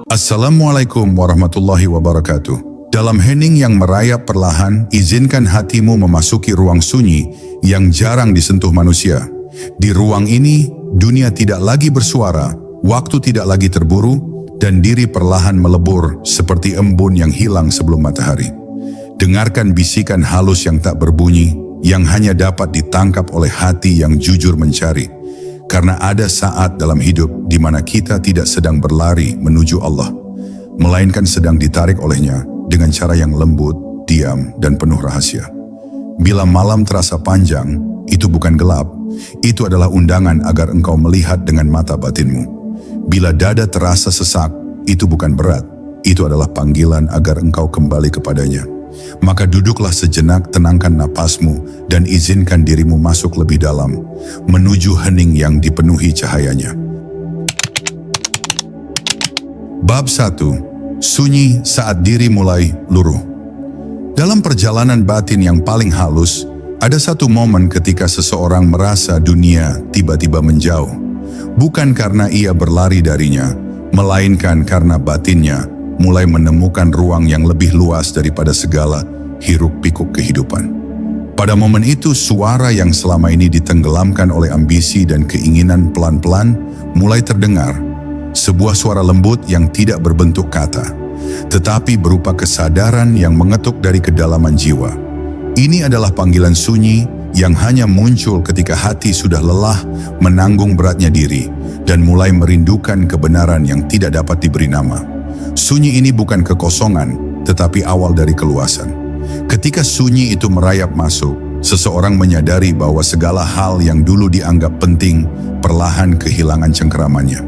Assalamualaikum warahmatullahi wabarakatuh. Dalam hening yang merayap perlahan, izinkan hatimu memasuki ruang sunyi yang jarang disentuh manusia. Di ruang ini, dunia tidak lagi bersuara, waktu tidak lagi terburu, dan diri perlahan melebur seperti embun yang hilang sebelum matahari. Dengarkan bisikan halus yang tak berbunyi, yang hanya dapat ditangkap oleh hati yang jujur mencari. Karena ada saat dalam hidup di mana kita tidak sedang berlari menuju Allah, melainkan sedang ditarik olehnya dengan cara yang lembut, diam, dan penuh rahasia. Bila malam terasa panjang, itu bukan gelap, itu adalah undangan agar engkau melihat dengan mata batinmu. Bila dada terasa sesak, itu bukan berat, itu adalah panggilan agar engkau kembali kepadanya. Maka duduklah sejenak, tenangkan napasmu, dan izinkan dirimu masuk lebih dalam, menuju hening yang dipenuhi cahayanya. Bab 1. Sunyi saat diri mulai luruh. Dalam perjalanan batin yang paling halus, ada satu momen ketika seseorang merasa dunia tiba-tiba menjauh. Bukan karena ia berlari darinya, melainkan karena batinnya mulai menemukan ruang yang lebih luas daripada segala hiruk-pikuk kehidupan. Pada momen itu, suara yang selama ini ditenggelamkan oleh ambisi dan keinginan pelan-pelan mulai terdengar. Sebuah suara lembut yang tidak berbentuk kata, tetapi berupa kesadaran yang mengetuk dari kedalaman jiwa. Ini adalah panggilan sunyi yang hanya muncul ketika hati sudah lelah menanggung beratnya diri dan mulai merindukan kebenaran yang tidak dapat diberi nama. Sunyi ini bukan kekosongan, tetapi awal dari keluasan. Ketika sunyi itu merayap masuk, seseorang menyadari bahwa segala hal yang dulu dianggap penting perlahan kehilangan cengkeramannya.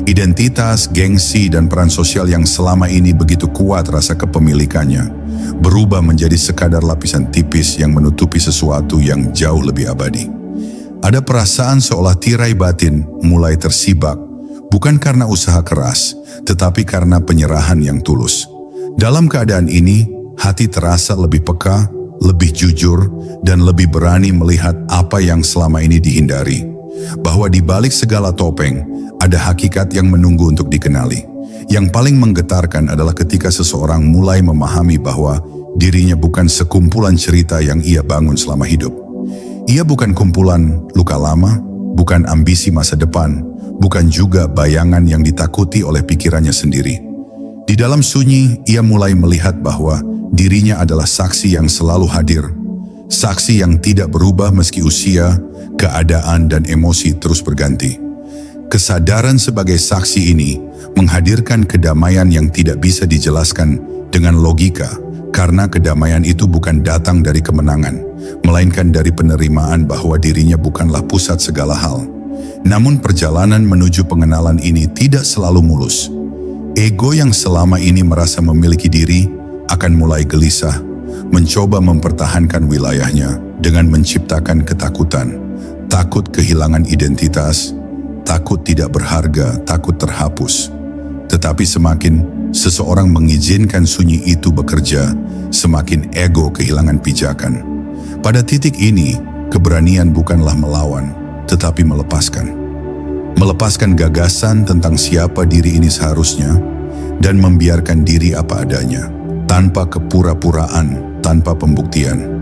Identitas, gengsi, dan peran sosial yang selama ini begitu kuat rasa kepemilikannya berubah menjadi sekadar lapisan tipis yang menutupi sesuatu yang jauh lebih abadi. Ada perasaan seolah tirai batin mulai tersibak, bukan karena usaha keras, tetapi karena penyerahan yang tulus. Dalam keadaan ini, hati terasa lebih peka, lebih jujur, dan lebih berani melihat apa yang selama ini dihindari. Bahwa di balik segala topeng, ada hakikat yang menunggu untuk dikenali. Yang paling menggetarkan adalah ketika seseorang mulai memahami bahwa dirinya bukan sekumpulan cerita yang ia bangun selama hidup. Ia bukan kumpulan luka lama, bukan ambisi masa depan, bukan juga bayangan yang ditakuti oleh pikirannya sendiri. Di dalam sunyi, ia mulai melihat bahwa dirinya adalah saksi yang selalu hadir. Saksi yang tidak berubah meski usia, keadaan, dan emosi terus berganti. Kesadaran sebagai saksi ini menghadirkan kedamaian yang tidak bisa dijelaskan dengan logika, karena kedamaian itu bukan datang dari kemenangan, melainkan dari penerimaan bahwa dirinya bukanlah pusat segala hal. Namun perjalanan menuju pengenalan ini tidak selalu mulus. Ego yang selama ini merasa memiliki diri akan mulai gelisah, mencoba mempertahankan wilayahnya dengan menciptakan ketakutan. Takut kehilangan identitas, takut tidak berharga, takut terhapus. Tetapi semakin seseorang mengizinkan sunyi itu bekerja, semakin ego kehilangan pijakan. Pada titik ini, keberanian bukanlah melawan, tetapi melepaskan. Melepaskan gagasan tentang siapa diri ini seharusnya, dan membiarkan diri apa adanya, tanpa kepura-puraan, tanpa pembuktian.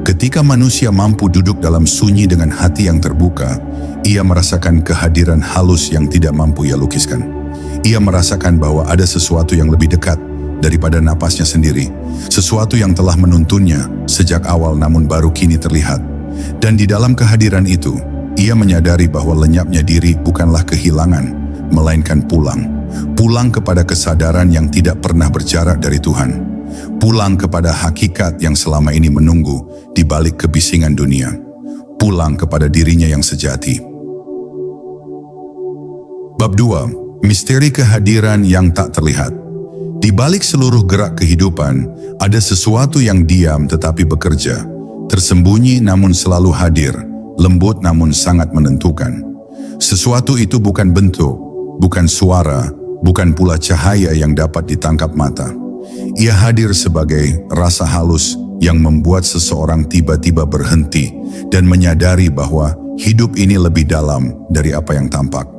Ketika manusia mampu duduk dalam sunyi dengan hati yang terbuka, ia merasakan kehadiran halus yang tidak mampu ia lukiskan. Ia merasakan bahwa ada sesuatu yang lebih dekat daripada napasnya sendiri, sesuatu yang telah menuntunnya sejak awal namun baru kini terlihat. Dan di dalam kehadiran itu, ia menyadari bahwa lenyapnya diri bukanlah kehilangan, melainkan pulang. Pulang kepada kesadaran yang tidak pernah berjarak dari Tuhan. Pulang kepada hakikat yang selama ini menunggu di balik kebisingan dunia. Pulang kepada dirinya yang sejati. Bab 2. Misteri kehadiran yang tak terlihat. Di balik seluruh gerak kehidupan, ada sesuatu yang diam tetapi bekerja. Tersembunyi namun selalu hadir. Lembut namun sangat menentukan. Sesuatu itu bukan bentuk, bukan suara, bukan pula cahaya yang dapat ditangkap mata. Ia hadir sebagai rasa halus yang membuat seseorang tiba-tiba berhenti dan menyadari bahwa hidup ini lebih dalam dari apa yang tampak.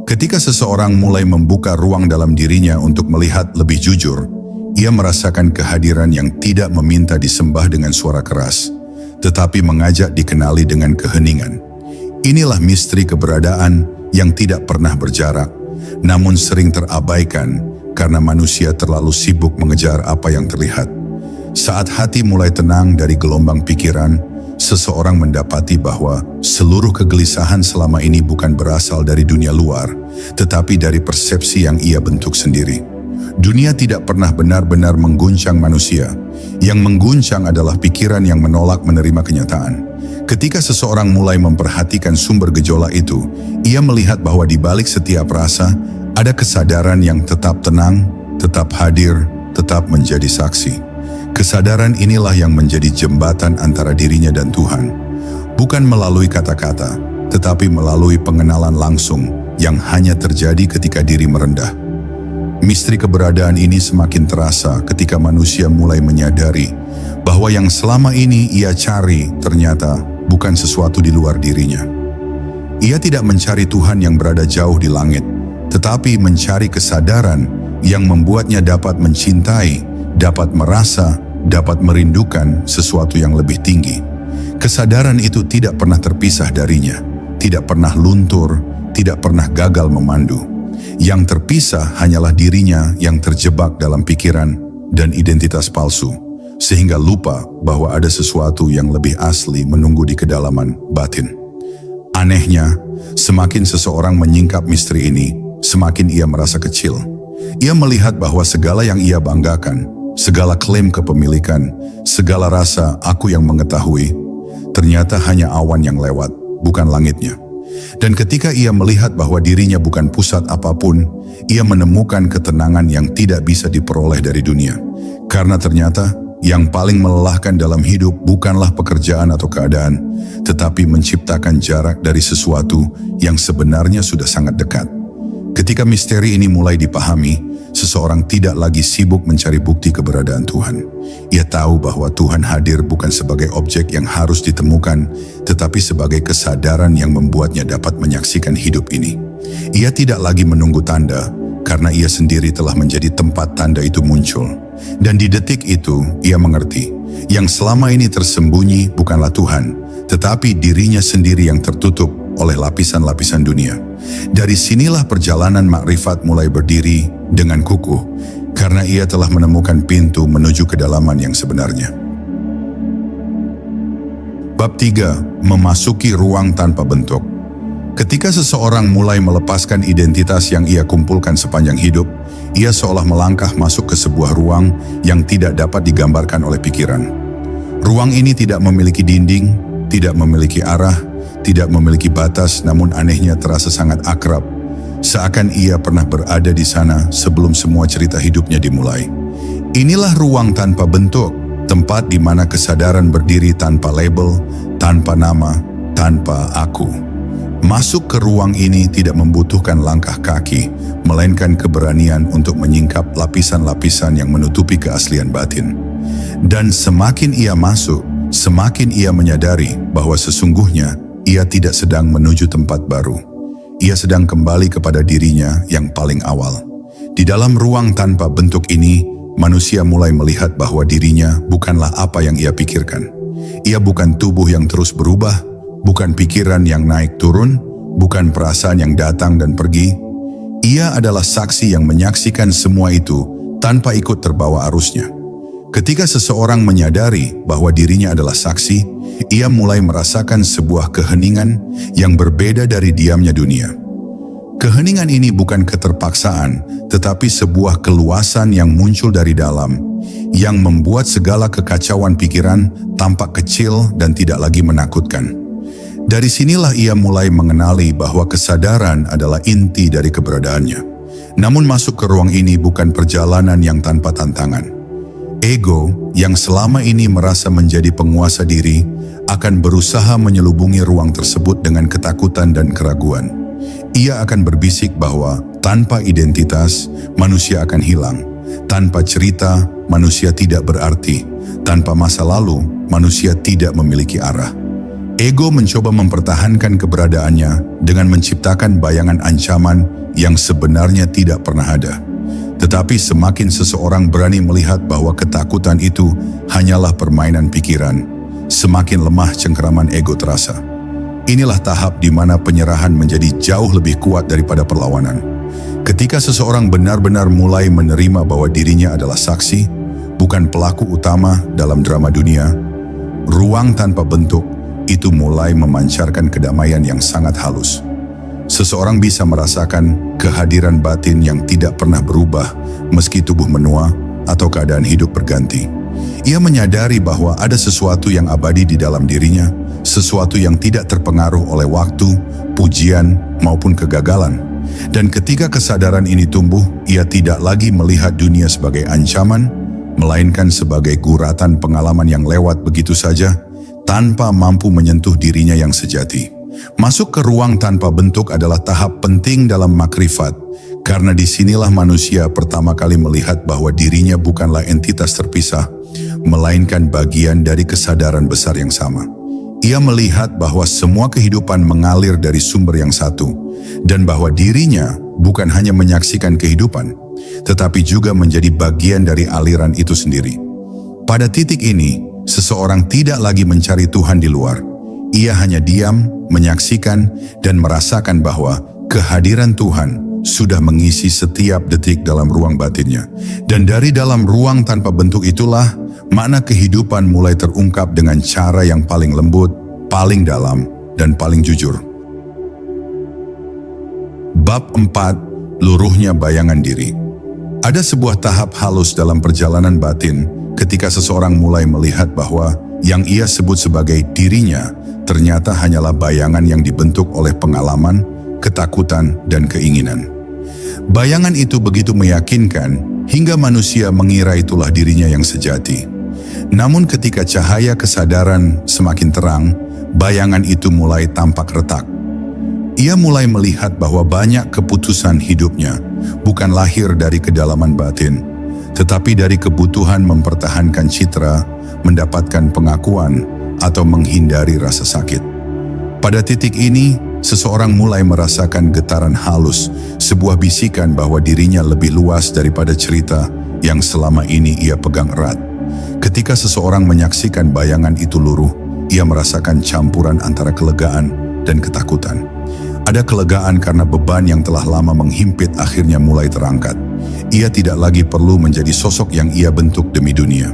Ketika seseorang mulai membuka ruang dalam dirinya untuk melihat lebih jujur, ia merasakan kehadiran yang tidak meminta disembah dengan suara keras, tetapi mengajak dikenali dengan keheningan. Inilah misteri keberadaan yang tidak pernah berjarak, namun sering terabaikan karena manusia terlalu sibuk mengejar apa yang terlihat. Saat hati mulai tenang dari gelombang pikiran, seseorang mendapati bahwa seluruh kegelisahan selama ini bukan berasal dari dunia luar, tetapi dari persepsi yang ia bentuk sendiri. Dunia tidak pernah benar-benar mengguncang manusia. Yang mengguncang adalah pikiran yang menolak menerima kenyataan. Ketika seseorang mulai memperhatikan sumber gejolak itu, ia melihat bahwa di balik setiap rasa, ada kesadaran yang tetap tenang, tetap hadir, tetap menjadi saksi. Kesadaran inilah yang menjadi jembatan antara dirinya dan Tuhan. Bukan melalui kata-kata, tetapi melalui pengenalan langsung yang hanya terjadi ketika diri merendah. Misteri keberadaan ini semakin terasa ketika manusia mulai menyadari bahwa yang selama ini ia cari ternyata bukan sesuatu di luar dirinya. Ia tidak mencari Tuhan yang berada jauh di langit, tetapi mencari kesadaran yang membuatnya dapat mencintai, dapat merasa, dapat merindukan sesuatu yang lebih tinggi. Kesadaran itu tidak pernah terpisah darinya, tidak pernah luntur, tidak pernah gagal memandu. Yang terpisah hanyalah dirinya yang terjebak dalam pikiran dan identitas palsu, sehingga lupa bahwa ada sesuatu yang lebih asli menunggu di kedalaman batin. Anehnya, semakin seseorang menyingkap misteri ini, semakin ia merasa kecil. Ia melihat bahwa segala yang ia banggakan, segala klaim kepemilikan, segala rasa aku yang mengetahui, ternyata hanya awan yang lewat, bukan langitnya. Dan ketika ia melihat bahwa dirinya bukan pusat apapun, ia menemukan ketenangan yang tidak bisa diperoleh dari dunia. Karena ternyata yang paling melelahkan dalam hidup bukanlah pekerjaan atau keadaan, tetapi menciptakan jarak dari sesuatu yang sebenarnya sudah sangat dekat. Ketika misteri ini mulai dipahami, seseorang tidak lagi sibuk mencari bukti keberadaan Tuhan. Ia tahu bahwa Tuhan hadir bukan sebagai objek yang harus ditemukan, tetapi sebagai kesadaran yang membuatnya dapat menyaksikan hidup ini. Ia tidak lagi menunggu tanda, karena ia sendiri telah menjadi tempat tanda itu muncul. Dan di detik itu, ia mengerti, yang selama ini tersembunyi bukanlah Tuhan, tetapi dirinya sendiri yang tertutup oleh lapisan-lapisan dunia. Dari sinilah perjalanan makrifat mulai berdiri dengan kukuh, karena ia telah menemukan pintu menuju kedalaman yang sebenarnya. Bab 3. Memasuki ruang tanpa bentuk. Ketika seseorang mulai melepaskan identitas yang ia kumpulkan sepanjang hidup, ia seolah melangkah masuk ke sebuah ruang yang tidak dapat digambarkan oleh pikiran. Ruang ini tidak memiliki dinding, tidak memiliki arah, tidak memiliki batas, namun anehnya terasa sangat akrab. Seakan ia pernah berada di sana sebelum semua cerita hidupnya dimulai. Inilah ruang tanpa bentuk, tempat di mana kesadaran berdiri tanpa label, tanpa nama, tanpa aku. Masuk ke ruang ini tidak membutuhkan langkah kaki, melainkan keberanian untuk menyingkap lapisan-lapisan yang menutupi keaslian batin. Dan semakin ia masuk, semakin ia menyadari bahwa sesungguhnya ia tidak sedang menuju tempat baru. Ia sedang kembali kepada dirinya yang paling awal. Di dalam ruang tanpa bentuk ini, manusia mulai melihat bahwa dirinya bukanlah apa yang ia pikirkan. Ia bukan tubuh yang terus berubah, bukan pikiran yang naik turun, bukan perasaan yang datang dan pergi. Ia adalah saksi yang menyaksikan semua itu tanpa ikut terbawa arusnya. Ketika seseorang menyadari bahwa dirinya adalah saksi, ia mulai merasakan sebuah keheningan yang berbeda dari diamnya dunia. Keheningan ini bukan keterpaksaan, tetapi sebuah keluasan yang muncul dari dalam, yang membuat segala kekacauan pikiran tampak kecil dan tidak lagi menakutkan. Dari sinilah ia mulai mengenali bahwa kesadaran adalah inti dari keberadaannya. Namun masuk ke ruang ini bukan perjalanan yang tanpa tantangan. Ego yang selama ini merasa menjadi penguasa diri akan berusaha menyelubungi ruang tersebut dengan ketakutan dan keraguan. Ia akan berbisik bahwa tanpa identitas, manusia akan hilang. Tanpa cerita, manusia tidak berarti. Tanpa masa lalu, manusia tidak memiliki arah. Ego mencoba mempertahankan keberadaannya dengan menciptakan bayangan ancaman yang sebenarnya tidak pernah ada. Tetapi semakin seseorang berani melihat bahwa ketakutan itu hanyalah permainan pikiran, semakin lemah cengkeraman ego terasa. Inilah tahap di mana penyerahan menjadi jauh lebih kuat daripada perlawanan. Ketika seseorang benar-benar mulai menerima bahwa dirinya adalah saksi, bukan pelaku utama dalam drama dunia, ruang tanpa bentuk itu mulai memancarkan kedamaian yang sangat halus. Seseorang bisa merasakan kehadiran batin yang tidak pernah berubah meski tubuh menua atau keadaan hidup berganti. Ia menyadari bahwa ada sesuatu yang abadi di dalam dirinya, sesuatu yang tidak terpengaruh oleh waktu, pujian, maupun kegagalan. Dan ketika kesadaran ini tumbuh, ia tidak lagi melihat dunia sebagai ancaman, melainkan sebagai guratan pengalaman yang lewat begitu saja, tanpa mampu menyentuh dirinya yang sejati. Masuk ke ruang tanpa bentuk adalah tahap penting dalam makrifat, karena disinilah manusia pertama kali melihat bahwa dirinya bukanlah entitas terpisah, melainkan bagian dari kesadaran besar yang sama. Ia melihat bahwa semua kehidupan mengalir dari sumber yang satu, dan bahwa dirinya bukan hanya menyaksikan kehidupan, tetapi juga menjadi bagian dari aliran itu sendiri. Pada titik ini, seseorang tidak lagi mencari Tuhan di luar. Ia hanya diam, menyaksikan, dan merasakan bahwa kehadiran Tuhan sudah mengisi setiap detik dalam ruang batinnya. Dan dari dalam ruang tanpa bentuk itulah, makna kehidupan mulai terungkap dengan cara yang paling lembut, paling dalam, dan paling jujur. Bab 4. Luruhnya bayangan diri. Ada sebuah tahap halus dalam perjalanan batin ketika seseorang mulai melihat bahwa yang ia sebut sebagai dirinya ternyata hanyalah bayangan yang dibentuk oleh pengalaman, ketakutan, dan keinginan. Bayangan itu begitu meyakinkan hingga manusia mengira itulah dirinya yang sejati. Namun ketika cahaya kesadaran semakin terang, bayangan itu mulai tampak retak. Ia mulai melihat bahwa banyak keputusan hidupnya bukan lahir dari kedalaman batin, tetapi dari kebutuhan mempertahankan citra, mendapatkan pengakuan, atau menghindari rasa sakit. Pada titik ini, seseorang mulai merasakan getaran halus, sebuah bisikan bahwa dirinya lebih luas daripada cerita yang selama ini ia pegang erat. Ketika seseorang menyaksikan bayangan itu luruh, ia merasakan campuran antara kelegaan dan ketakutan. Ada kelegaan karena beban yang telah lama menghimpit akhirnya mulai terangkat. Ia tidak lagi perlu menjadi sosok yang ia bentuk demi dunia.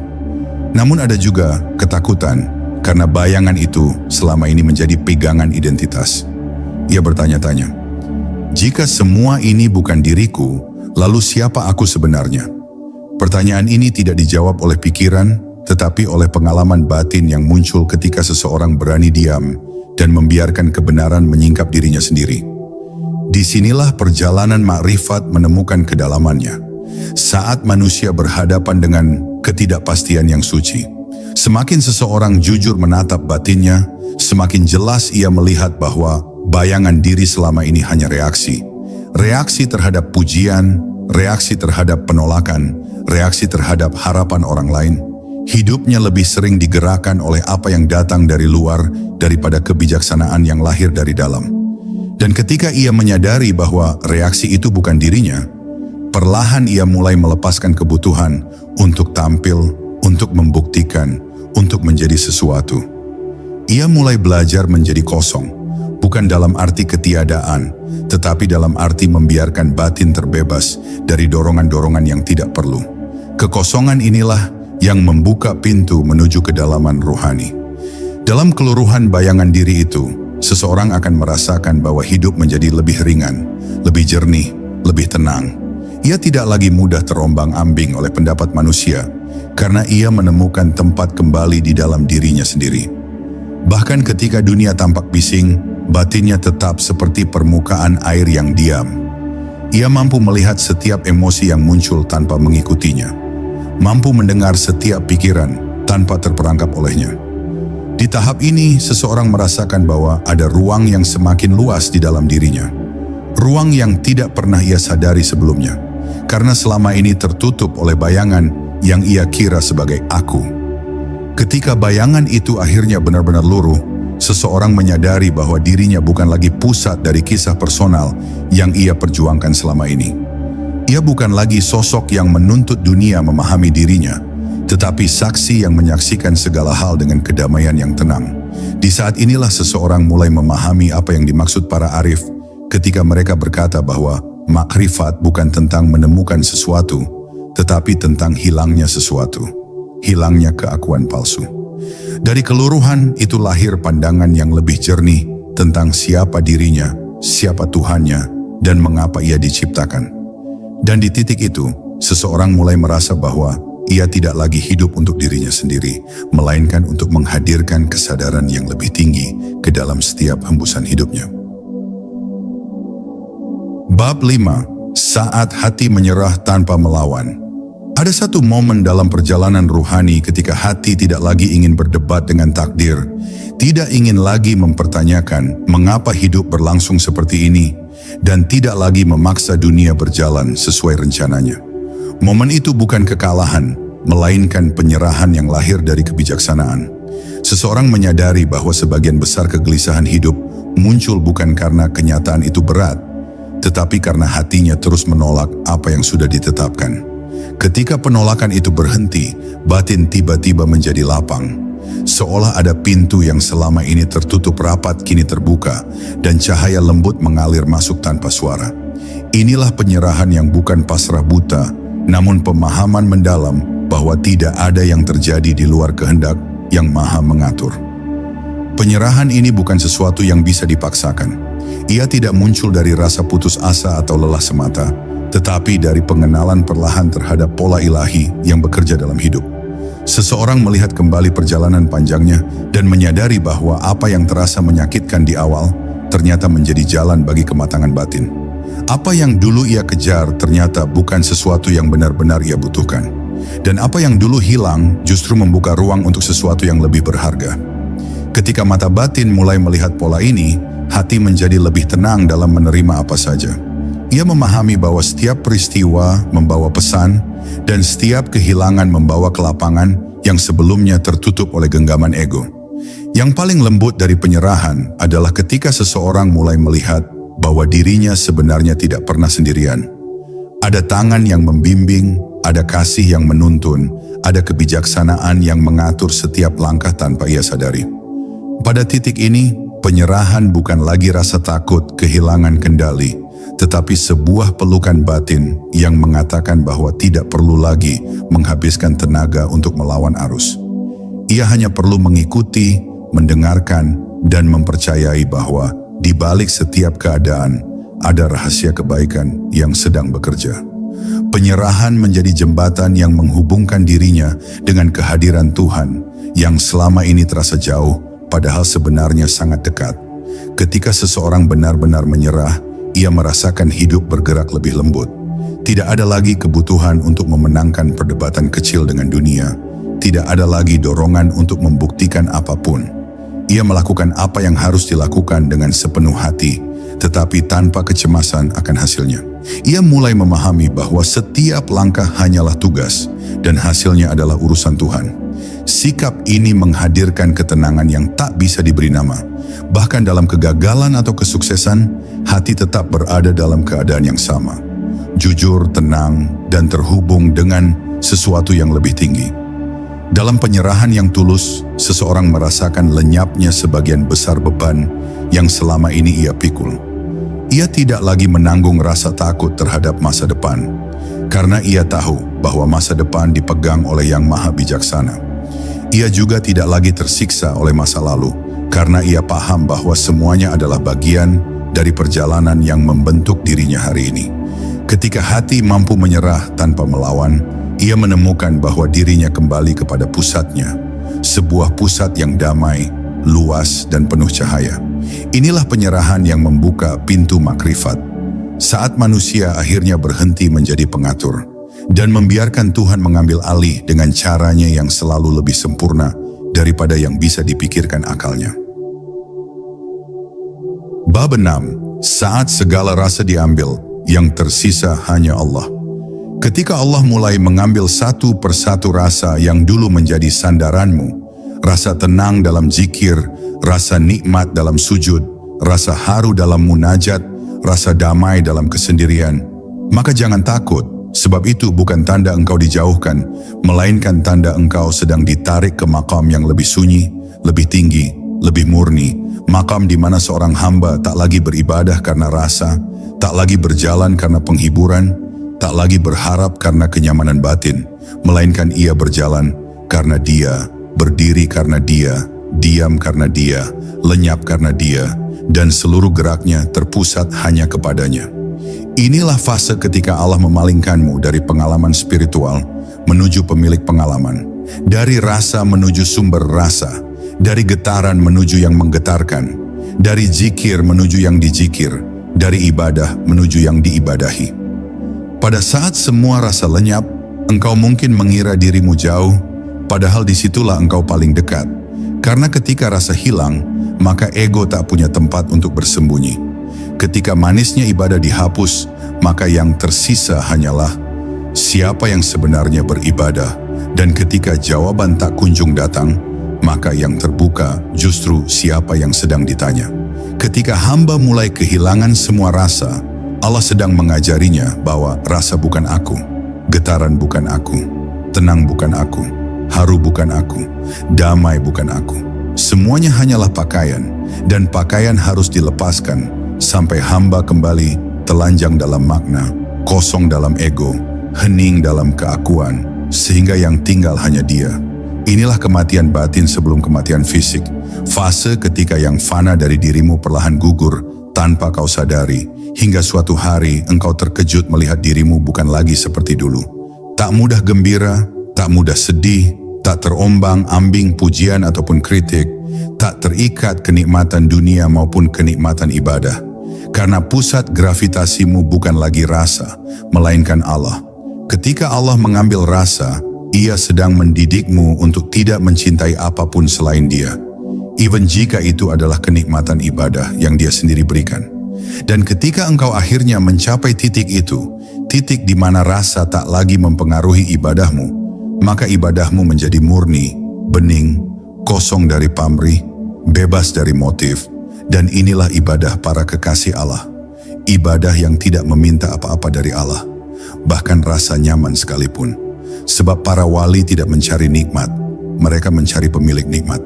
Namun ada juga ketakutan karena bayangan itu selama ini menjadi pegangan identitas. Ia bertanya-tanya, jika semua ini bukan diriku, lalu siapa aku sebenarnya? Pertanyaan ini tidak dijawab oleh pikiran, tetapi oleh pengalaman batin yang muncul ketika seseorang berani diam dan membiarkan kebenaran menyingkap dirinya sendiri. Disinilah perjalanan makrifat menemukan kedalamannya. Saat manusia berhadapan dengan ketidakpastian yang suci, semakin seseorang jujur menatap batinnya, semakin jelas ia melihat bahwa bayangan diri selama ini hanya reaksi. Reaksi terhadap pujian, reaksi terhadap penolakan, reaksi terhadap harapan orang lain. Hidupnya lebih sering digerakkan oleh apa yang datang dari luar daripada kebijaksanaan yang lahir dari dalam. Dan ketika ia menyadari bahwa reaksi itu bukan dirinya, perlahan ia mulai melepaskan kebutuhan untuk tampil, untuk membuktikan, untuk menjadi sesuatu. Ia mulai belajar menjadi kosong, bukan dalam arti ketiadaan, tetapi dalam arti membiarkan batin terbebas dari dorongan-dorongan yang tidak perlu. Kekosongan inilah yang membuka pintu menuju kedalaman rohani. Dalam keluruhan bayangan diri itu, seseorang akan merasakan bahwa hidup menjadi lebih ringan, lebih jernih, lebih tenang. Ia tidak lagi mudah terombang-ambing oleh pendapat manusia, karena ia menemukan tempat kembali di dalam dirinya sendiri. Bahkan ketika dunia tampak bising, batinnya tetap seperti permukaan air yang diam. Ia mampu melihat setiap emosi yang muncul tanpa mengikutinya, mampu mendengar setiap pikiran tanpa terperangkap olehnya. Di tahap ini, seseorang merasakan bahwa ada ruang yang semakin luas di dalam dirinya. Ruang yang tidak pernah ia sadari sebelumnya, karena selama ini tertutup oleh bayangan yang ia kira sebagai aku. Ketika bayangan itu akhirnya benar-benar luruh, seseorang menyadari bahwa dirinya bukan lagi pusat dari kisah personal yang ia perjuangkan selama ini. Ia bukan lagi sosok yang menuntut dunia memahami dirinya, tetapi saksi yang menyaksikan segala hal dengan kedamaian yang tenang. Di saat inilah seseorang mulai memahami apa yang dimaksud para arif ketika mereka berkata bahwa makrifat bukan tentang menemukan sesuatu, tetapi tentang hilangnya sesuatu, hilangnya keakuan palsu. Dari keluruhan itu lahir pandangan yang lebih jernih tentang siapa dirinya, siapa Tuhannya, dan mengapa ia diciptakan. Dan di titik itu, seseorang mulai merasa bahwa ia tidak lagi hidup untuk dirinya sendiri, melainkan untuk menghadirkan kesadaran yang lebih tinggi ke dalam setiap hembusan hidupnya. Bab 5. Saat hati menyerah tanpa melawan. Ada satu momen dalam perjalanan ruhani ketika hati tidak lagi ingin berdebat dengan takdir, tidak ingin lagi mempertanyakan mengapa hidup berlangsung seperti ini, dan tidak lagi memaksa dunia berjalan sesuai rencananya. Momen itu bukan kekalahan, melainkan penyerahan yang lahir dari kebijaksanaan. Seseorang menyadari bahwa sebagian besar kegelisahan hidup muncul bukan karena kenyataan itu berat, tetapi karena hatinya terus menolak apa yang sudah ditetapkan. Ketika penolakan itu berhenti, batin tiba-tiba menjadi lapang. Seolah ada pintu yang selama ini tertutup rapat kini terbuka, dan cahaya lembut mengalir masuk tanpa suara. Inilah penyerahan yang bukan pasrah buta, namun pemahaman mendalam bahwa tidak ada yang terjadi di luar kehendak yang Maha mengatur. Penyerahan ini bukan sesuatu yang bisa dipaksakan. Ia tidak muncul dari rasa putus asa atau lelah semata, tetapi dari pengenalan perlahan terhadap pola ilahi yang bekerja dalam hidup. Seseorang melihat kembali perjalanan panjangnya dan menyadari bahwa apa yang terasa menyakitkan di awal ternyata menjadi jalan bagi kematangan batin. Apa yang dulu ia kejar ternyata bukan sesuatu yang benar-benar ia butuhkan. Dan apa yang dulu hilang justru membuka ruang untuk sesuatu yang lebih berharga. Ketika mata batin mulai melihat pola ini, hati menjadi lebih tenang dalam menerima apa saja. Ia memahami bahwa setiap peristiwa membawa pesan, dan setiap kehilangan membawa kelapangan yang sebelumnya tertutup oleh genggaman ego. Yang paling lembut dari penyerahan adalah ketika seseorang mulai melihat bahwa dirinya sebenarnya tidak pernah sendirian. Ada tangan yang membimbing, ada kasih yang menuntun, ada kebijaksanaan yang mengatur setiap langkah tanpa ia sadari. Pada titik ini, penyerahan bukan lagi rasa takut kehilangan kendali, tetapi sebuah pelukan batin yang mengatakan bahwa tidak perlu lagi menghabiskan tenaga untuk melawan arus. Ia hanya perlu mengikuti, mendengarkan, dan mempercayai bahwa di balik setiap keadaan ada rahasia kebaikan yang sedang bekerja. Penyerahan menjadi jembatan yang menghubungkan dirinya dengan kehadiran Tuhan yang selama ini terasa jauh, padahal sebenarnya sangat dekat. Ketika seseorang benar-benar menyerah, ia merasakan hidup bergerak lebih lembut. Tidak ada lagi kebutuhan untuk memenangkan perdebatan kecil dengan dunia. Tidak ada lagi dorongan untuk membuktikan apapun. Ia melakukan apa yang harus dilakukan dengan sepenuh hati, tetapi tanpa kecemasan akan hasilnya. Ia mulai memahami bahwa setiap langkah hanyalah tugas, dan hasilnya adalah urusan Tuhan. Sikap ini menghadirkan ketenangan yang tak bisa diberi nama. Bahkan dalam kegagalan atau kesuksesan, hati tetap berada dalam keadaan yang sama. Jujur, tenang, dan terhubung dengan sesuatu yang lebih tinggi. Dalam penyerahan yang tulus, seseorang merasakan lenyapnya sebagian besar beban yang selama ini ia pikul. Ia tidak lagi menanggung rasa takut terhadap masa depan, karena ia tahu bahwa masa depan dipegang oleh Yang Maha Bijaksana. Ia juga tidak lagi tersiksa oleh masa lalu, karena ia paham bahwa semuanya adalah bagian dari perjalanan yang membentuk dirinya hari ini. Ketika hati mampu menyerah tanpa melawan, ia menemukan bahwa dirinya kembali kepada pusatnya, sebuah pusat yang damai, luas, dan penuh cahaya. Inilah penyerahan yang membuka pintu makrifat. Saat manusia akhirnya berhenti menjadi pengatur dan membiarkan Tuhan mengambil alih dengan caranya yang selalu lebih sempurna daripada yang bisa dipikirkan akalnya. Bab 6. Saat segala rasa diambil, yang tersisa hanya Allah. Ketika Allah mulai mengambil satu persatu rasa yang dulu menjadi sandaranmu, rasa tenang dalam zikir, rasa nikmat dalam sujud, rasa haru dalam munajat, rasa damai dalam kesendirian. Maka jangan takut, sebab itu bukan tanda engkau dijauhkan, melainkan tanda engkau sedang ditarik ke makam yang lebih sunyi, lebih tinggi, lebih murni. Makam di mana seorang hamba tak lagi beribadah karena rasa, tak lagi berjalan karena penghiburan, tak lagi berharap karena kenyamanan batin, melainkan ia berjalan karena dia, berdiri karena dia, diam karena dia, lenyap karena dia, dan seluruh geraknya terpusat hanya kepadanya. Inilah fase ketika Allah memalingkanmu dari pengalaman spiritual menuju pemilik pengalaman, dari rasa menuju sumber rasa, dari getaran menuju yang menggetarkan, dari zikir menuju yang dijikir, dari ibadah menuju yang diibadahi. Pada saat semua rasa lenyap, engkau mungkin mengira dirimu jauh, padahal disitulah engkau paling dekat. Karena ketika rasa hilang, maka ego tak punya tempat untuk bersembunyi. Ketika manisnya ibadah dihapus, maka yang tersisa hanyalah siapa yang sebenarnya beribadah. Dan ketika jawaban tak kunjung datang, maka yang terbuka justru siapa yang sedang ditanya. Ketika hamba mulai kehilangan semua rasa, Allah sedang mengajarinya bahwa rasa bukan aku, getaran bukan aku, tenang bukan aku, haru bukan aku, damai bukan aku. Semuanya hanyalah pakaian, dan pakaian harus dilepaskan sampai hamba kembali telanjang dalam makna, kosong dalam ego, hening dalam keakuan, sehingga yang tinggal hanya dia. Inilah kematian batin sebelum kematian fisik, fase ketika yang fana dari dirimu perlahan gugur tanpa kau sadari, hingga suatu hari engkau terkejut melihat dirimu bukan lagi seperti dulu. Tak mudah gembira, tak mudah sedih, tak terombang-ambing pujian ataupun kritik, tak terikat kenikmatan dunia maupun kenikmatan ibadah. Karena pusat gravitasimu bukan lagi rasa, melainkan Allah. Ketika Allah mengambil rasa, Ia sedang mendidikmu untuk tidak mencintai apapun selain Dia, even jika itu adalah kenikmatan ibadah yang Dia sendiri berikan. Dan ketika engkau akhirnya mencapai titik itu, titik di mana rasa tak lagi mempengaruhi ibadahmu, maka ibadahmu menjadi murni, bening, kosong dari pamrih, bebas dari motif. Dan inilah ibadah para kekasih Allah, ibadah yang tidak meminta apa-apa dari Allah, bahkan rasa nyaman sekalipun. Sebab para wali tidak mencari nikmat, mereka mencari pemilik nikmat.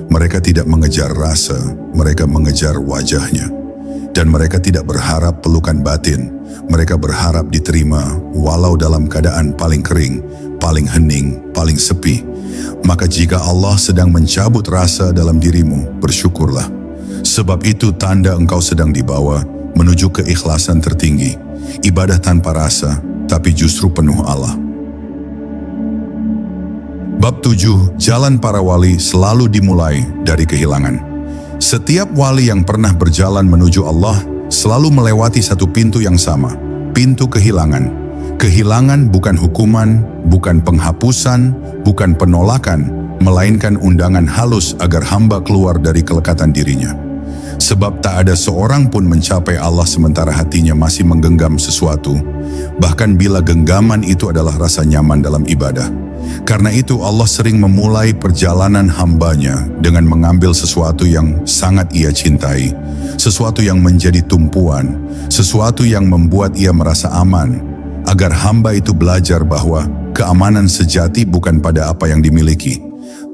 Mereka tidak mengejar rasa, mereka mengejar wajahnya. Dan mereka tidak berharap pelukan batin, mereka berharap diterima walau dalam keadaan paling kering, paling hening, paling sepi. Maka jika Allah sedang mencabut rasa dalam dirimu, bersyukurlah. Sebab itu tanda engkau sedang dibawa menuju keikhlasan tertinggi, ibadah tanpa rasa, tapi justru penuh Allah. Bab 7, jalan para wali selalu dimulai dari kehilangan. Setiap wali yang pernah berjalan menuju Allah selalu melewati satu pintu yang sama, pintu kehilangan. Kehilangan bukan hukuman, bukan penghapusan, bukan penolakan, melainkan undangan halus agar hamba keluar dari kelekatan dirinya. Sebab tak ada seorang pun mencapai Allah sementara hatinya masih menggenggam sesuatu, bahkan bila genggaman itu adalah rasa nyaman dalam ibadah. Karena itu Allah sering memulai perjalanan hambanya dengan mengambil sesuatu yang sangat ia cintai, sesuatu yang menjadi tumpuan, sesuatu yang membuat ia merasa aman, agar hamba itu belajar bahwa keamanan sejati bukan pada apa yang dimiliki,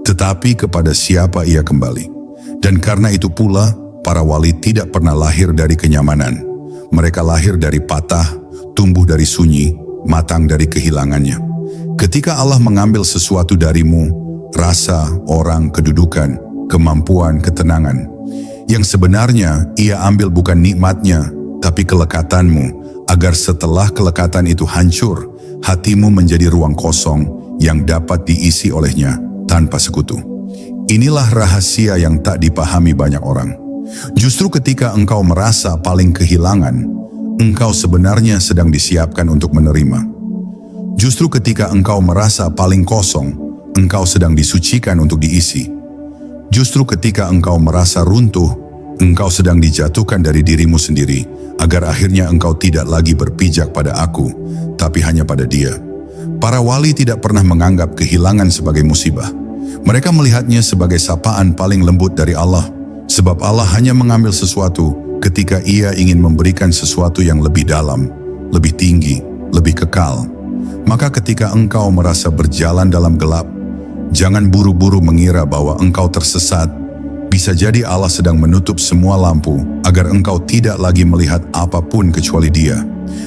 tetapi kepada siapa ia kembali. Dan karena itu pula, para wali tidak pernah lahir dari kenyamanan. Mereka lahir dari patah, tumbuh dari sunyi, matang dari kehilangannya. Ketika Allah mengambil sesuatu darimu, rasa, orang, kedudukan, kemampuan, ketenangan, yang sebenarnya ia ambil bukan nikmatnya, tapi kelekatanmu, agar setelah kelekatan itu hancur, hatimu menjadi ruang kosong yang dapat diisi olehnya tanpa sekutu. Inilah rahasia yang tak dipahami banyak orang. Justru ketika engkau merasa paling kehilangan, engkau sebenarnya sedang disiapkan untuk menerima. Justru ketika engkau merasa paling kosong, engkau sedang disucikan untuk diisi. Justru ketika engkau merasa runtuh, engkau sedang dijatuhkan dari dirimu sendiri, agar akhirnya engkau tidak lagi berpijak pada aku, tapi hanya pada Dia. Para wali tidak pernah menganggap kehilangan sebagai musibah. Mereka melihatnya sebagai sapaan paling lembut dari Allah. Sebab Allah hanya mengambil sesuatu ketika Ia ingin memberikan sesuatu yang lebih dalam, lebih tinggi, lebih kekal. Maka ketika engkau merasa berjalan dalam gelap, jangan buru-buru mengira bahwa engkau tersesat. Bisa jadi Allah sedang menutup semua lampu agar engkau tidak lagi melihat apapun kecuali Dia.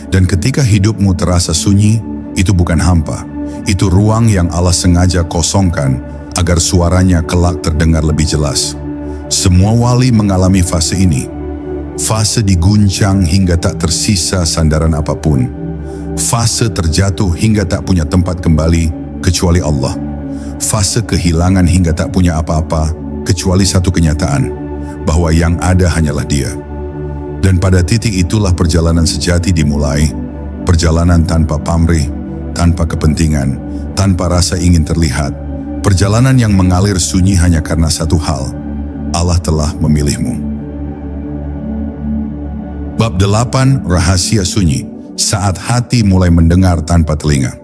Dan ketika hidupmu terasa sunyi, itu bukan hampa. Itu ruang yang Allah sengaja kosongkan agar suaranya kelak terdengar lebih jelas. Semua wali mengalami fase ini. Fase diguncang hingga tak tersisa sandaran apapun. Fase terjatuh hingga tak punya tempat kembali kecuali Allah. Fase kehilangan hingga tak punya apa-apa kecuali satu kenyataan, bahwa yang ada hanyalah Dia. Dan pada titik itulah perjalanan sejati dimulai, perjalanan tanpa pamrih, tanpa kepentingan, tanpa rasa ingin terlihat, perjalanan yang mengalir sunyi hanya karena satu hal, Allah telah memilihmu. Bab 8, Rahasia Sunyi, saat hati mulai mendengar tanpa telinga.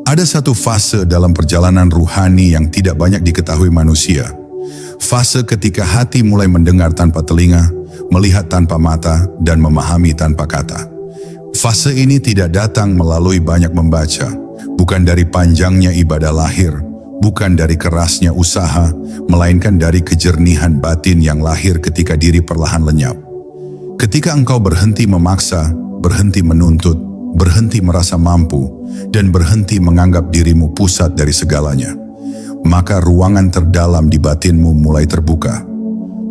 Ada satu fase dalam perjalanan ruhani yang tidak banyak diketahui manusia. Fase ketika hati mulai mendengar tanpa telinga, melihat tanpa mata, dan memahami tanpa kata. Fase ini tidak datang melalui banyak membaca, bukan dari panjangnya ibadah lahir, bukan dari kerasnya usaha, melainkan dari kejernihan batin yang lahir ketika diri perlahan lenyap. Ketika engkau berhenti memaksa, berhenti menuntut, berhenti merasa mampu, dan berhenti menganggap dirimu pusat dari segalanya, maka ruangan terdalam di batinmu mulai terbuka.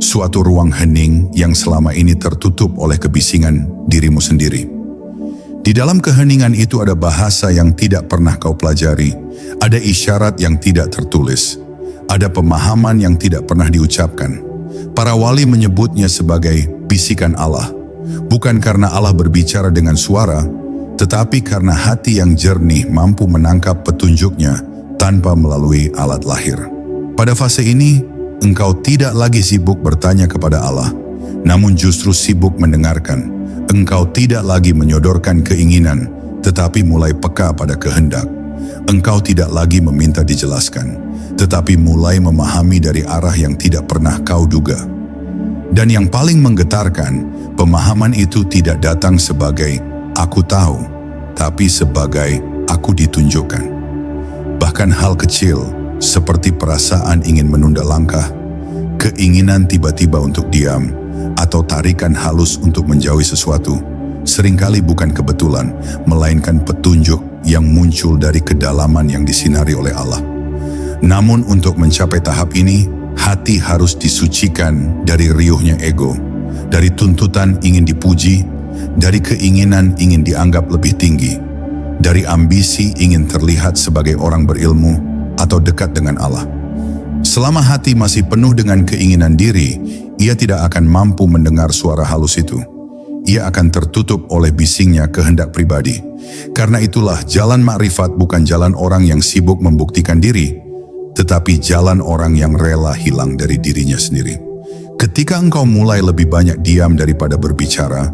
Suatu ruang hening yang selama ini tertutup oleh kebisingan dirimu sendiri. Di dalam keheningan itu ada bahasa yang tidak pernah kau pelajari, ada isyarat yang tidak tertulis, ada pemahaman yang tidak pernah diucapkan. Para wali menyebutnya sebagai bisikan Allah, bukan karena Allah berbicara dengan suara, tetapi karena hati yang jernih mampu menangkap petunjuknya tanpa melalui alat lahir. Pada fase ini, engkau tidak lagi sibuk bertanya kepada Allah, namun justru sibuk mendengarkan. Engkau tidak lagi menyodorkan keinginan, tetapi mulai peka pada kehendak. Engkau tidak lagi meminta dijelaskan, tetapi mulai memahami dari arah yang tidak pernah kau duga. Dan yang paling menggetarkan, pemahaman itu tidak datang sebagai "aku tahu", tapi sebagai "aku ditunjukkan". Bahkan hal kecil, seperti perasaan ingin menunda langkah, keinginan tiba-tiba untuk diam, atau tarikan halus untuk menjauhi sesuatu, seringkali bukan kebetulan, melainkan petunjuk yang muncul dari kedalaman yang disinari oleh Allah. Namun untuk mencapai tahap ini, hati harus disucikan dari riuhnya ego, dari tuntutan ingin dipuji, dari keinginan ingin dianggap lebih tinggi, dari ambisi ingin terlihat sebagai orang berilmu atau dekat dengan Allah. Selama hati masih penuh dengan keinginan diri, ia tidak akan mampu mendengar suara halus itu. Ia akan tertutup oleh bisingnya kehendak pribadi. Karena itulah jalan makrifat bukan jalan orang yang sibuk membuktikan diri, tetapi jalan orang yang rela hilang dari dirinya sendiri. Ketika engkau mulai lebih banyak diam daripada berbicara,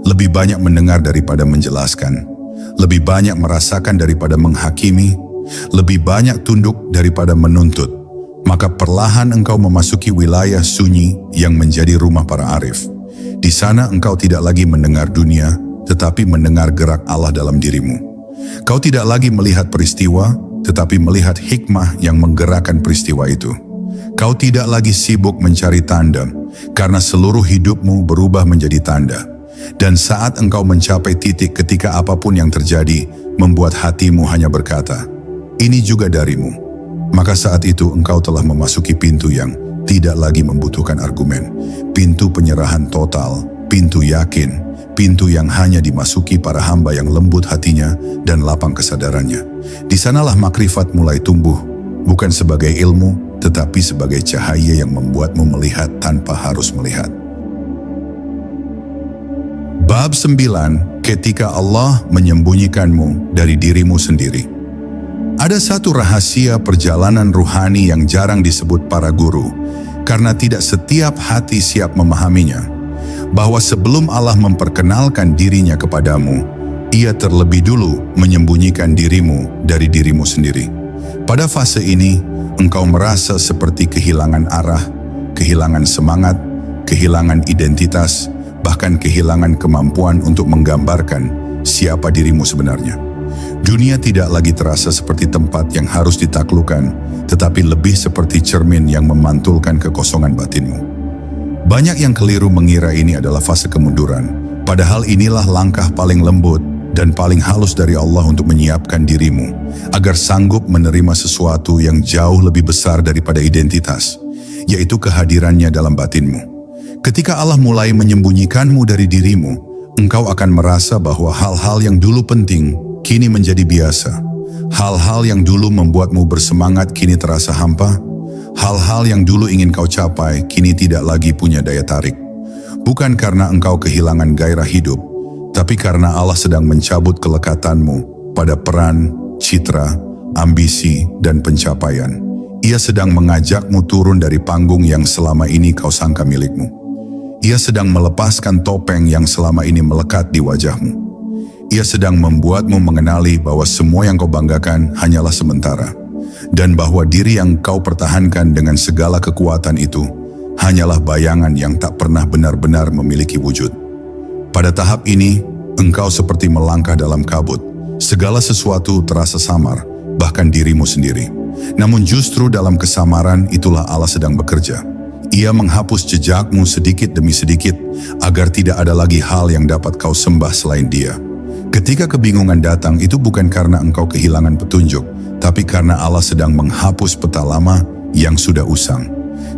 lebih banyak mendengar daripada menjelaskan, lebih banyak merasakan daripada menghakimi, lebih banyak tunduk daripada menuntut, maka perlahan engkau memasuki wilayah sunyi yang menjadi rumah para arif. Di sana engkau tidak lagi mendengar dunia, tetapi mendengar gerak Allah dalam dirimu. Kau tidak lagi melihat peristiwa, tetapi melihat hikmah yang menggerakkan peristiwa itu. Kau tidak lagi sibuk mencari tanda, karena seluruh hidupmu berubah menjadi tanda. Dan saat engkau mencapai titik ketika apapun yang terjadi, membuat hatimu hanya berkata, "Ini juga darimu." Maka saat itu engkau telah memasuki pintu yang tidak lagi membutuhkan argumen. Pintu penyerahan total, pintu yakin, pintu yang hanya dimasuki para hamba yang lembut hatinya dan lapang kesadarannya. Di sanalah makrifat mulai tumbuh, bukan sebagai ilmu, tetapi sebagai cahaya yang membuatmu melihat tanpa harus melihat. Bab 9, ketika Allah menyembunyikanmu dari dirimu sendiri. Ada satu rahasia perjalanan ruhani yang jarang disebut para guru, karena tidak setiap hati siap memahaminya, bahwa sebelum Allah memperkenalkan dirinya kepadamu, Ia terlebih dulu menyembunyikan dirimu dari dirimu sendiri. Pada fase ini, engkau merasa seperti kehilangan arah, kehilangan semangat, kehilangan identitas, bahkan kehilangan kemampuan untuk menggambarkan siapa dirimu sebenarnya. Dunia tidak lagi terasa seperti tempat yang harus ditaklukkan, tetapi lebih seperti cermin yang memantulkan kekosongan batinmu. Banyak yang keliru mengira ini adalah fase kemunduran, padahal inilah langkah paling lembut dan paling halus dari Allah untuk menyiapkan dirimu, agar sanggup menerima sesuatu yang jauh lebih besar daripada identitas, yaitu kehadirannya dalam batinmu. Ketika Allah mulai menyembunyikanmu dari dirimu, engkau akan merasa bahwa hal-hal yang dulu penting kini menjadi biasa. Hal-hal yang dulu membuatmu bersemangat kini terasa hampa. Hal-hal yang dulu ingin kau capai kini tidak lagi punya daya tarik. Bukan karena engkau kehilangan gairah hidup, tapi karena Allah sedang mencabut kelekatanmu pada peran, citra, ambisi, dan pencapaian. Ia sedang mengajakmu turun dari panggung yang selama ini kau sangka milikmu. Ia sedang melepaskan topeng yang selama ini melekat di wajahmu. Ia sedang membuatmu mengenali bahwa semua yang kau banggakan hanyalah sementara, dan bahwa diri yang kau pertahankan dengan segala kekuatan itu hanyalah bayangan yang tak pernah benar-benar memiliki wujud. Pada tahap ini, engkau seperti melangkah dalam kabut. Segala sesuatu terasa samar, bahkan dirimu sendiri. Namun justru dalam kesamaran itulah Allah sedang bekerja. Ia menghapus jejakmu sedikit demi sedikit, agar tidak ada lagi hal yang dapat kau sembah selain Dia. Ketika kebingungan datang, itu bukan karena engkau kehilangan petunjuk, tapi karena Allah sedang menghapus peta lama yang sudah usang.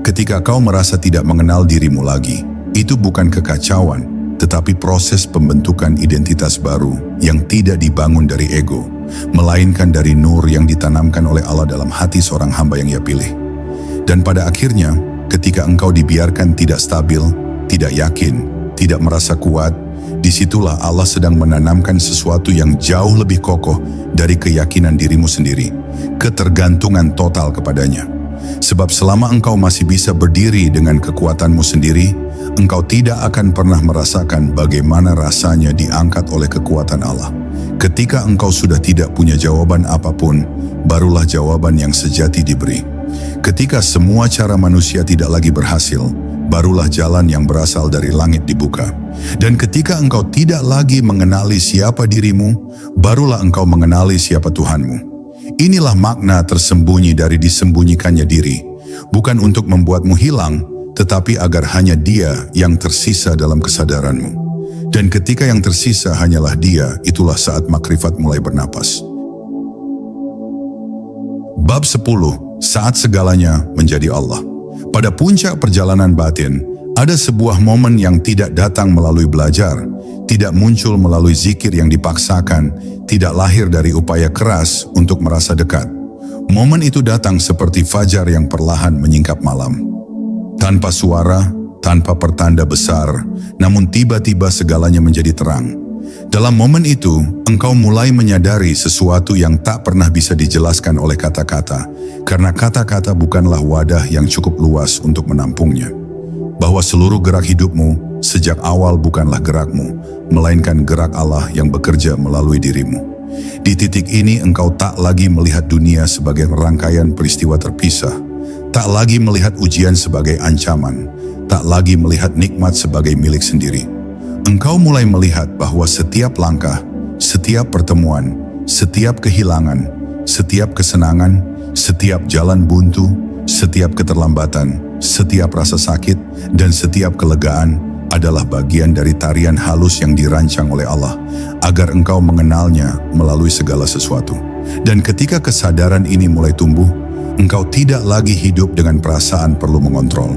Ketika kau merasa tidak mengenal dirimu lagi, itu bukan kekacauan, tetapi proses pembentukan identitas baru yang tidak dibangun dari ego, melainkan dari nur yang ditanamkan oleh Allah dalam hati seorang hamba yang Ia pilih. Dan pada akhirnya, ketika engkau dibiarkan tidak stabil, tidak yakin, tidak merasa kuat, disitulah Allah sedang menanamkan sesuatu yang jauh lebih kokoh dari keyakinan dirimu sendiri, ketergantungan total kepadanya. Sebab selama engkau masih bisa berdiri dengan kekuatanmu sendiri, engkau tidak akan pernah merasakan bagaimana rasanya diangkat oleh kekuatan Allah. Ketika engkau sudah tidak punya jawaban apapun, barulah jawaban yang sejati diberi. Ketika semua cara manusia tidak lagi berhasil, barulah jalan yang berasal dari langit dibuka. Dan ketika engkau tidak lagi mengenali siapa dirimu, barulah engkau mengenali siapa Tuhanmu. Inilah makna tersembunyi dari disembunyikannya diri, bukan untuk membuatmu hilang, tetapi agar hanya Dia yang tersisa dalam kesadaranmu. Dan ketika yang tersisa hanyalah Dia, itulah saat makrifat mulai bernapas. Bab 10. Saat segalanya menjadi Allah. Pada puncak perjalanan batin, ada sebuah momen yang tidak datang melalui belajar, tidak muncul melalui zikir yang dipaksakan, tidak lahir dari upaya keras untuk merasa dekat. Momen itu datang seperti fajar yang perlahan menyingkap malam. Tanpa suara, tanpa pertanda besar, namun tiba-tiba segalanya menjadi terang. Dalam momen itu, engkau mulai menyadari sesuatu yang tak pernah bisa dijelaskan oleh kata-kata, karena kata-kata bukanlah wadah yang cukup luas untuk menampungnya. Bahwa seluruh gerak hidupmu sejak awal bukanlah gerakmu, melainkan gerak Allah yang bekerja melalui dirimu. Di titik ini engkau tak lagi melihat dunia sebagai rangkaian peristiwa terpisah, tak lagi melihat ujian sebagai ancaman, tak lagi melihat nikmat sebagai milik sendiri. Engkau mulai melihat bahwa setiap langkah, setiap pertemuan, setiap kehilangan, setiap kesenangan, setiap jalan buntu, setiap keterlambatan, setiap rasa sakit, dan setiap kelegaan adalah bagian dari tarian halus yang dirancang oleh Allah, agar engkau mengenalnya melalui segala sesuatu. Dan ketika kesadaran ini mulai tumbuh, engkau tidak lagi hidup dengan perasaan perlu mengontrol.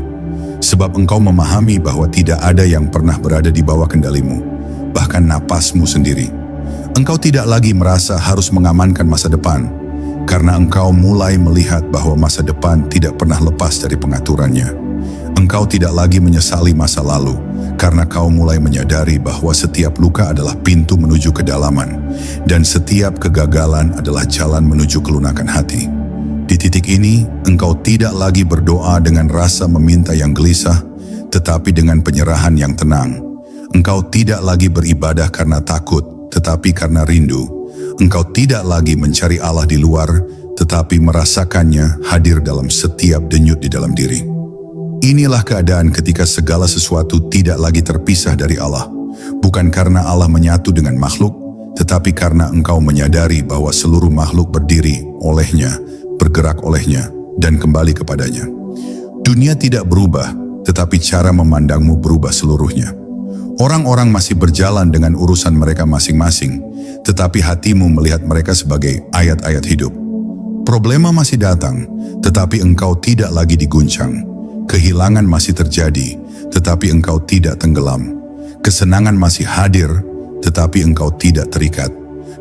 Sebab engkau memahami bahwa tidak ada yang pernah berada di bawah kendalimu, bahkan napasmu sendiri. Engkau tidak lagi merasa harus mengamankan masa depan, karena engkau mulai melihat bahwa masa depan tidak pernah lepas dari pengaturannya. Engkau tidak lagi menyesali masa lalu, karena kau mulai menyadari bahwa setiap luka adalah pintu menuju kedalaman, dan setiap kegagalan adalah jalan menuju kelunakan hati. Di titik ini, engkau tidak lagi berdoa dengan rasa meminta yang gelisah, tetapi dengan penyerahan yang tenang. Engkau tidak lagi beribadah karena takut, tetapi karena rindu. Engkau tidak lagi mencari Allah di luar, tetapi merasakannya hadir dalam setiap denyut di dalam diri. Inilah keadaan ketika segala sesuatu tidak lagi terpisah dari Allah. Bukan karena Allah menyatu dengan makhluk, tetapi karena engkau menyadari bahwa seluruh makhluk berdiri olehnya, bergerak olehnya, dan kembali kepadanya. Dunia tidak berubah, tetapi cara memandangmu berubah seluruhnya. Orang-orang masih berjalan dengan urusan mereka masing-masing, tetapi hatimu melihat mereka sebagai ayat-ayat hidup. Problema masih datang, tetapi engkau tidak lagi diguncang. Kehilangan masih terjadi, tetapi engkau tidak tenggelam. Kesenangan masih hadir, tetapi engkau tidak terikat.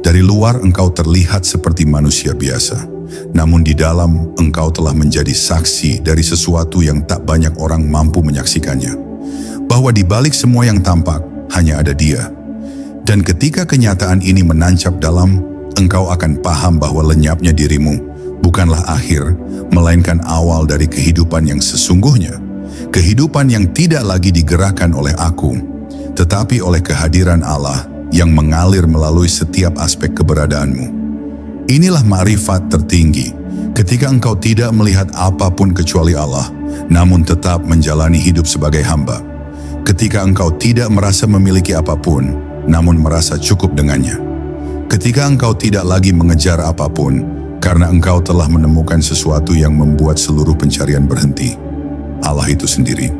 Dari luar engkau terlihat seperti manusia biasa, namun di dalam engkau telah menjadi saksi dari sesuatu yang tak banyak orang mampu menyaksikannya. Bahwa di balik semua yang tampak, hanya ada Dia. Dan ketika kenyataan ini menancap dalam, engkau akan paham bahwa lenyapnya dirimu bukanlah akhir, melainkan awal dari kehidupan yang sesungguhnya. Kehidupan yang tidak lagi digerakkan oleh aku, tetapi oleh kehadiran Allah yang mengalir melalui setiap aspek keberadaanmu. Inilah ma'rifat tertinggi, ketika engkau tidak melihat apapun kecuali Allah, namun tetap menjalani hidup sebagai hamba. Ketika engkau tidak merasa memiliki apapun, namun merasa cukup dengannya. Ketika engkau tidak lagi mengejar apapun, karena engkau telah menemukan sesuatu yang membuat seluruh pencarian berhenti. Allah itu sendiri.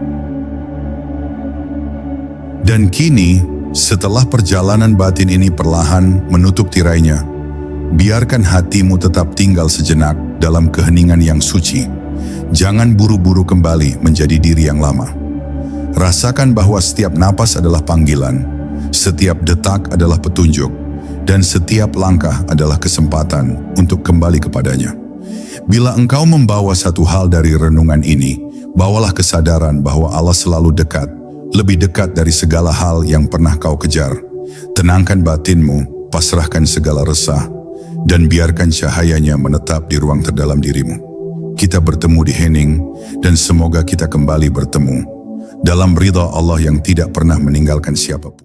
Dan kini, setelah perjalanan batin ini perlahan menutup tirainya, biarkan hatimu tetap tinggal sejenak dalam keheningan yang suci. Jangan buru-buru kembali menjadi diri yang lama. Rasakan bahwa setiap napas adalah panggilan, setiap detak adalah petunjuk, dan setiap langkah adalah kesempatan untuk kembali kepadanya. Bila engkau membawa satu hal dari renungan ini, bawalah kesadaran bahwa Allah selalu dekat, lebih dekat dari segala hal yang pernah kau kejar. Tenangkan batinmu, pasrahkan segala resah, dan biarkan cahayanya menetap di ruang terdalam dirimu. Kita bertemu di hening, dan semoga kita kembali bertemu dalam ridha Allah yang tidak pernah meninggalkan siapapun.